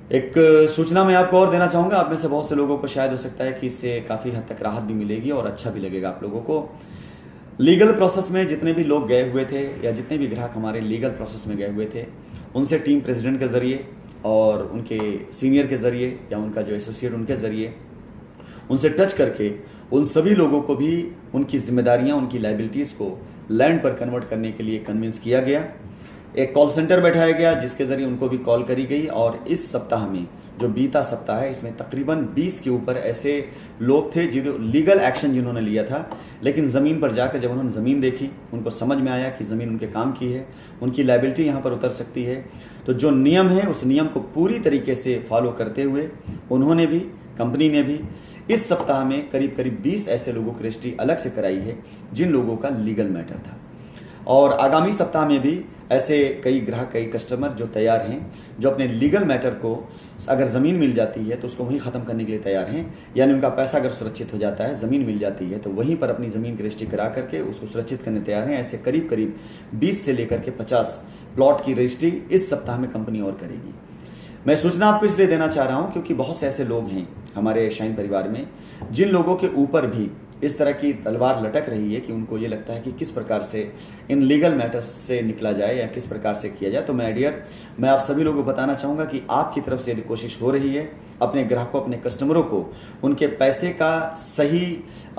एक सूचना मैं आपको और देना चाहूँगा। आप में से बहुत से लोगों को शायद हो सकता है कि इससे काफ़ी हद तक राहत भी मिलेगी और अच्छा भी लगेगा आप लोगों को। लीगल प्रोसेस में जितने भी लोग गए हुए थे या जितने भी ग्राहक हमारे लीगल प्रोसेस में गए हुए थे, उनसे टीम प्रेसिडेंट के ज़रिए और उनके सीनियर के ज़रिए या उनका जो एसोसिएट उनके ज़रिए उनसे टच करके उन सभी लोगों को भी उनकी जिम्मेदारियां, उनकी लाइबिलिटीज़ को लैंड पर कन्वर्ट करने के लिए कन्विंस किया गया। एक कॉल सेंटर बैठाया गया जिसके ज़रिए उनको भी कॉल करी गई और इस सप्ताह में जो बीता सप्ताह है इसमें तकरीबन 20 के ऊपर ऐसे लोग थे जो लीगल एक्शन जिन्होंने लिया था, लेकिन ज़मीन पर जाकर जब उन्होंने ज़मीन देखी, उनको समझ में आया कि ज़मीन उनके काम की है, उनकी लाइबिलिटी यहाँ पर उतर सकती है। तो जो नियम है उस नियम को पूरी तरीके से फॉलो करते हुए उन्होंने भी, कंपनी ने भी इस सप्ताह में करीब करीब 20 ऐसे लोगों की रजिस्ट्री अलग से कराई है जिन लोगों का लीगल मैटर था। और आगामी सप्ताह में भी ऐसे कई ग्राहक, कई कस्टमर जो तैयार हैं, जो अपने लीगल मैटर को अगर ज़मीन मिल जाती है तो उसको वहीं ख़त्म करने के लिए तैयार हैं। यानी उनका पैसा अगर सुरक्षित हो जाता है, ज़मीन मिल जाती है तो वहीं पर अपनी ज़मीन की रजिस्ट्री करा करके उसको सुरक्षित करने तैयार हैं। ऐसे करीब करीब 20 से लेकर के 50 प्लॉट की रजिस्ट्री इस सप्ताह में कंपनी और करेगी। मैं सूचना आपको इसलिए देना चाह रहा हूं क्योंकि बहुत से ऐसे लोग हैं हमारे शाइन परिवार में जिन लोगों के ऊपर भी इस तरह की तलवार लटक रही है कि उनको ये लगता है कि किस प्रकार से इन लीगल मैटर्स से निकला जाए या किस प्रकार से किया जाए। तो मैं आप सभी लोगों को बताना चाहूँगा कि आपकी तरफ से यदि कोशिश हो रही है अपने ग्राहकों, अपने कस्टमरों को उनके पैसे का सही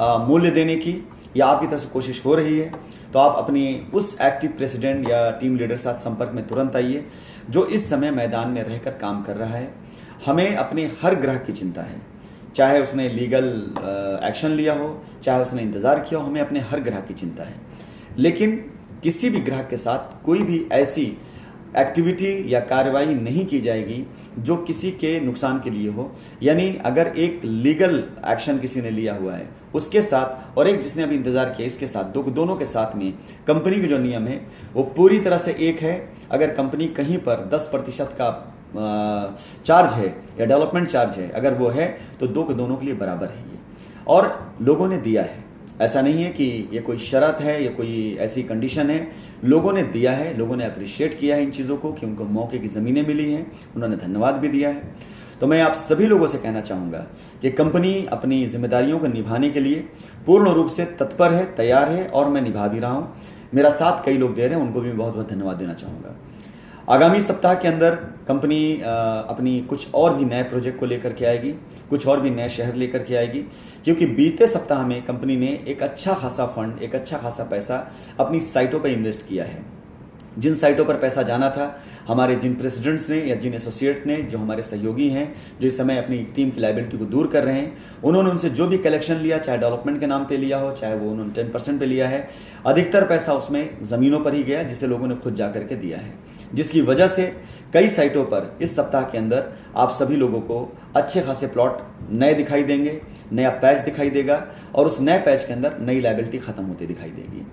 मूल्य देने की, या आपकी तरफ से कोशिश हो रही है, तो आप अपनी उस एक्टिव प्रेसिडेंट या टीम लीडर के साथ संपर्क में तुरंत आइए जो इस समय मैदान में रहकर काम कर रहा है। हमें अपने हर ग्राहक की चिंता है, चाहे उसने लीगल एक्शन लिया हो, चाहे उसने इंतज़ार किया हो, हमें अपने हर ग्राहक की चिंता है। लेकिन किसी भी ग्राहक के साथ कोई भी ऐसी एक्टिविटी या कार्रवाई नहीं की जाएगी जो किसी के नुकसान के लिए हो। यानी अगर एक लीगल एक्शन किसी ने लिया हुआ है उसके साथ और एक जिसने अभी इंतजार किया इसके साथ, दोनों के साथ में कंपनी के जो नियम है वो पूरी तरह से एक है। अगर कंपनी कहीं पर 10% का चार्ज है या डेवलपमेंट चार्ज है, अगर वो है तो दोनों के लिए बराबर है ये, और लोगों ने दिया है। ऐसा नहीं है कि ये कोई शर्त है या कोई ऐसी कंडीशन है, लोगों ने दिया है, लोगों ने अप्रिशिएट किया है इन चीज़ों को कि उनको मौके की ज़मीनें मिली हैं, उन्होंने धन्यवाद भी दिया है। तो मैं आप सभी लोगों से कहना चाहूँगा कि कंपनी अपनी जिम्मेदारियों को निभाने के लिए पूर्ण रूप से तत्पर है, तैयार है और मैं निभा भी रहा हूँ। मेरा साथ कई लोग दे रहे हैं, उनको भी मैं बहुत बहुत धन्यवाद देना चाहूँगा। आगामी सप्ताह के अंदर कंपनी अपनी कुछ और भी नए प्रोजेक्ट को लेकर के आएगी, कुछ और भी नए शहर लेकर के आएगी, क्योंकि बीते सप्ताह में कंपनी ने एक अच्छा खासा फंड, एक अच्छा खासा पैसा अपनी साइटों पर इन्वेस्ट किया है। जिन साइटों पर पैसा जाना था, हमारे जिन प्रेसिडेंट्स ने या जिन एसोसिएट ने, जो हमारे सहयोगी हैं, जो इस समय अपनी टीम की लाइबिलिटी को दूर कर रहे हैं, उन्होंने उनसे जो भी कलेक्शन लिया, चाहे डेवलपमेंट के नाम पे लिया हो, चाहे वो उन्होंने 10% पे लिया है, अधिकतर पैसा उसमें ज़मीनों पर ही गया जिसे लोगों ने खुद जा करके दिया है, जिसकी वजह से कई साइटों पर इस सप्ताह के अंदर आप सभी लोगों को अच्छे खासे प्लॉट नए दिखाई देंगे, नया पैच दिखाई देगा और उस नए पैच के अंदर नई लाइबिलिटी खत्म होती दिखाई देगी।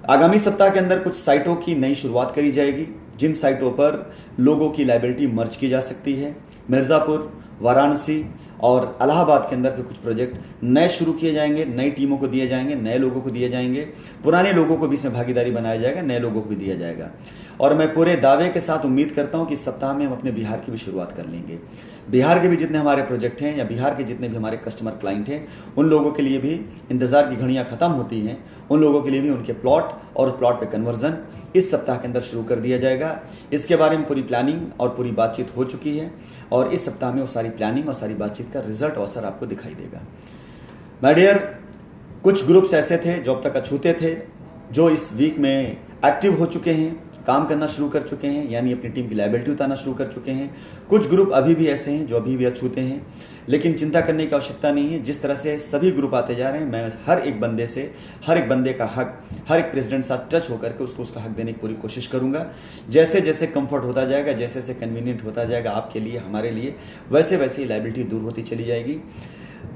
आगामी सप्ताह के अंदर कुछ साइटों की नई शुरुआत करी जाएगी जिन साइटों पर लोगों की लाइबिलिटी मर्ज की जा सकती है। मिर्ज़ापुर, वाराणसी और इलाहाबाद के अंदर के कुछ प्रोजेक्ट नए शुरू किए जाएंगे, नई टीमों को दिए जाएंगे, नए लोगों को दिए जाएंगे, पुराने लोगों को भी इसमें भागीदारी बनाया जाएगा, नए लोगों को भी दिया जाएगा। और मैं पूरे दावे के साथ उम्मीद करता हूं कि इस सप्ताह में हम अपने बिहार की भी शुरुआत कर लेंगे। बिहार के भी जितने हमारे प्रोजेक्ट हैं या बिहार के जितने भी हमारे कस्टमर क्लाइंट हैं, उन लोगों के लिए भी इंतज़ार की घड़ियां ख़त्म होती हैं, उन लोगों के लिए भी उनके प्लॉट और प्लॉट पे कन्वर्जन इस सप्ताह के अंदर शुरू कर दिया जाएगा। इसके बारे में पूरी प्लानिंग और पूरी बातचीत हो चुकी है और इस सप्ताह में वो सारी प्लानिंग और सारी बातचीत का रिजल्ट अवसर आपको दिखाई देगा। माय डियर, कुछ ग्रुप्स ऐसे थे जो अब तक अछूते थे, जो इस वीक में एक्टिव हो चुके हैं, काम करना शुरू कर चुके हैं, यानी अपनी टीम की लायबिलिटी उतारना शुरू कर चुके हैं। कुछ ग्रुप अभी भी ऐसे हैं जो अभी भी अछूते हैं, लेकिन चिंता करने की आवश्यकता नहीं है। जिस तरह से सभी ग्रुप आते जा रहे हैं, मैं हर एक बंदे से, हर एक बंदे का हक, हर एक प्रेसिडेंट साथ टच होकर के उसको उसका हक देने की पूरी कोशिश करूंगा। जैसे जैसे कंफर्ट होता जाएगा, जैसे जैसे कन्वीनियंट होता जाएगा आपके लिए, हमारे लिए, वैसे वैसे लायबिलिटी दूर होती चली जाएगी।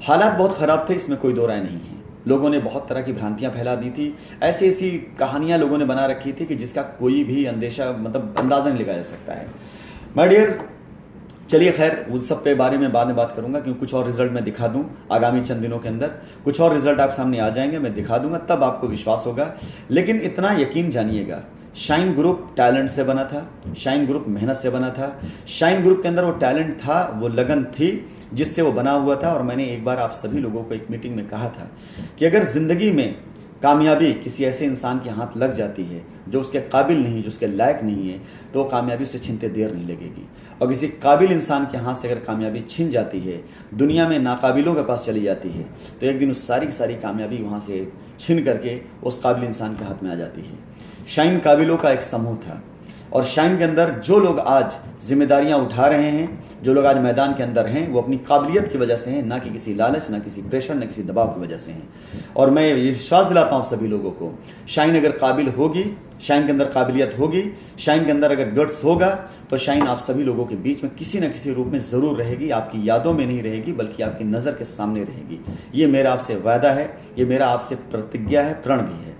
हालात बहुत ख़राब थे, इसमें कोई दो राय नहीं है। लोगों ने बहुत तरह की भ्रांतियां फैला दी थी, ऐसी ऐसी कहानियां लोगों ने बना रखी थी कि जिसका कोई भी अंदेशा, मतलब अंदाज़ा नहीं लगाया जा सकता है। माय डियर, चलिए खैर, उस सब पे बारे में बाद में बात करूंगा, क्योंकि कुछ और रिजल्ट मैं दिखा दूं आगामी चंद दिनों के अंदर, कुछ और रिजल्ट आप सामने आ जाएंगे, मैं दिखा दूंगा, तब आपको विश्वास होगा। लेकिन इतना यकीन जानिएगा शाइन ग्रुप टैलेंट से बना था, शाइन ग्रुप मेहनत से बना था, शाइन ग्रुप के अंदर वो टैलेंट था, वो लगन थी जिससे वो बना हुआ था। और मैंने एक बार आप सभी लोगों को एक मीटिंग में कहा था कि अगर जिंदगी में कामयाबी किसी ऐसे इंसान के हाथ लग जाती है जो उसके काबिल नहीं, जो उसके लायक नहीं है, तो कामयाबी से छीनते देर नहीं लगेगी। और किसी काबिल इंसान के हाथ से अगर कामयाबी छीन जाती है, दुनिया में नाकाबिलों के पास चली जाती है, तो एक दिन उस सारी कामयाबी वहाँ से छीन करके उस काबिल इंसान के हाथ में आ जाती है। शाइन काबिलों का एक समूह था और शाइन के अंदर जो लोग आज जिम्मेदारियां उठा रहे हैं, जो लोग आज मैदान के अंदर हैं, वो अपनी काबिलियत की वजह से हैं, ना कि किसी लालच, ना किसी प्रेशर, ना किसी दबाव की वजह से हैं। और मैं ये विश्वास दिलाता हूं सभी लोगों को, शाइन अगर काबिल होगी, शाइन के अंदर काबिलियत होगी, शाइन के अंदर अगर गट्स होगा, तो शाइन आप सभी लोगों के बीच में किसी न किसी रूप में जरूर रहेगी। आपकी यादों में नहीं रहेगी, बल्कि आपकी नज़र के सामने रहेगी। ये मेरा आपसे वायदा है, ये मेरा आपसे प्रतिज्ञा है, प्रण भी है।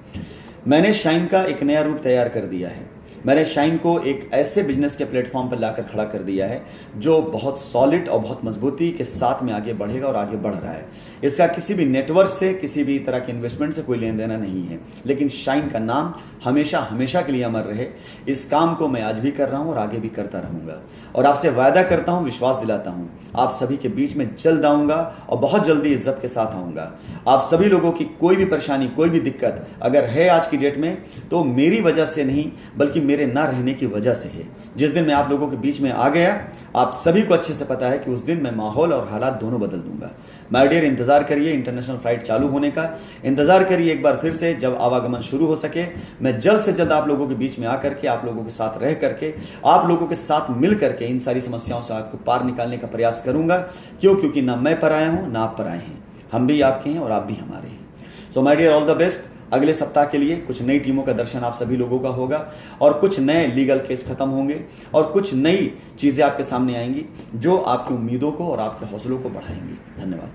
मैंने शाइन का एक नया रूप तैयार कर दिया है। मैंने शाइन को एक ऐसे बिजनेस के प्लेटफॉर्म पर लाकर खड़ा कर दिया है जो बहुत सॉलिड और बहुत मजबूती के साथ में आगे बढ़ेगा और आगे बढ़ रहा है। इसका किसी भी नेटवर्क से, किसी भी तरह के इन्वेस्टमेंट से कोई लेन देना नहीं है, लेकिन शाइन का नाम हमेशा हमेशा के लिए अमर रहे। इस काम को मैं आज भी कर रहा हूं और आगे भी करता रहूंगा। और आपसे वायदा करता हूं, विश्वास दिलाता हूं, आप सभी के बीच में जल्द आऊंगा और बहुत जल्दी इज्जत के साथ आऊंगा। आप सभी लोगों की कोई भी परेशानी, कोई भी दिक्कत अगर है आज की डेट में, तो मेरी वजह से नहीं, बल्कि मेरे ना रहने की वजह से है। जिस दिन मैं आप लोगों के बीच में आ गया, आप सभी को अच्छे से पता है कि उस दिन मैं माहौल और हालात दोनों बदल दूंगा। माय डियर, इंतजार करिए इंटरनेशनल फ्लाइट चालू होने का, इंतजार करिए एक बार फिर से जब आवागमन शुरू हो सके। मैं जल्द से जल्द आप लोगों के बीच में आकर के, आप लोगों के साथ रह करके, आप लोगों के साथ मिल करके इन सारी समस्याओं से आपको पार निकालने का प्रयास करूंगा। क्योंकि ना मैं पराया हूं, ना आप पराए हैं। हम भी आपके हैं और आप भी हमारे हैं। So my dear, all the best. अगले सप्ताह के लिए कुछ नई टीमों का दर्शन आप सभी लोगों का होगा और कुछ नए लीगल केस खत्म होंगे और कुछ नई चीजें आपके सामने आएंगी जो आपकी उम्मीदों को और आपके हौसलों को बढ़ाएंगी। धन्यवाद।